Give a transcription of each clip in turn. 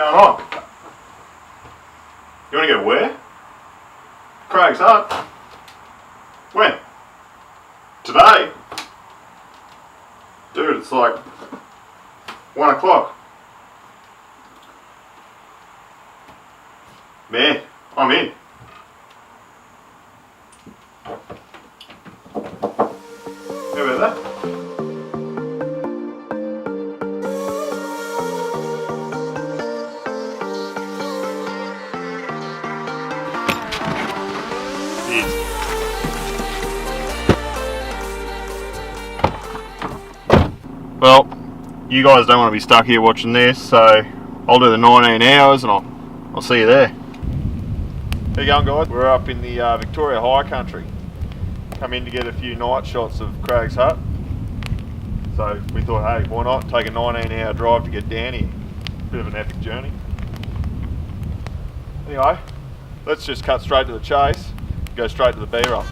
going on? You want to go where? Craig's Hut. When? Today? Dude, it's like 1 o'clock. Man, I'm in. How about that? Well, you guys don't want to be stuck here watching this, so I'll do the 19 hours and I'll see you there. How you going, guys? We're up in the Victoria High Country. Come in to get a few night shots of Craig's Hut. So we thought, hey, why not take a 19-hour drive to get down here. Bit of an epic journey. Anyway, let's just cut straight to the chase, go straight to the B-roll.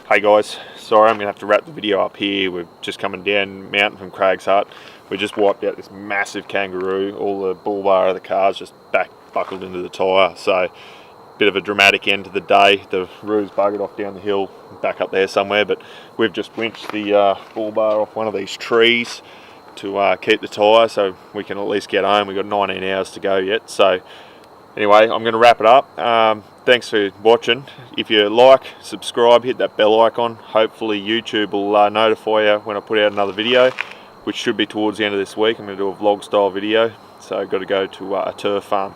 Hey guys, sorry I'm going to have to wrap the video up here. We're just coming down the mountain from Craig's Hut. We just wiped out this massive kangaroo. All the bull bar of the car's just back buckled into the tyre. So bit of a dramatic end to the day. The roo's buggered off down the hill, back up there somewhere. But we've just winched the bull bar off one of these trees to keep the tyre so we can at least get home. We've got 19 hours to go yet. So anyway, I'm going to wrap it up. Thanks for watching. If you like, subscribe, hit that bell icon. Hopefully YouTube will notify you when I put out another video, which should be towards the end of this week. I'm going to do a vlog style video. So I've got to go to a turf farm.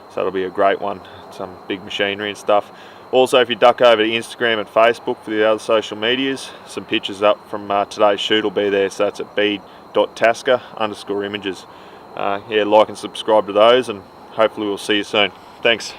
So it'll be a great one. Some big machinery and stuff. Also, if you duck over to Instagram and Facebook for the other social medias, some pictures up from today's shoot will be there. So that's at b.tasker_images. Yeah, like and subscribe to those, and hopefully we'll see you soon. Thanks.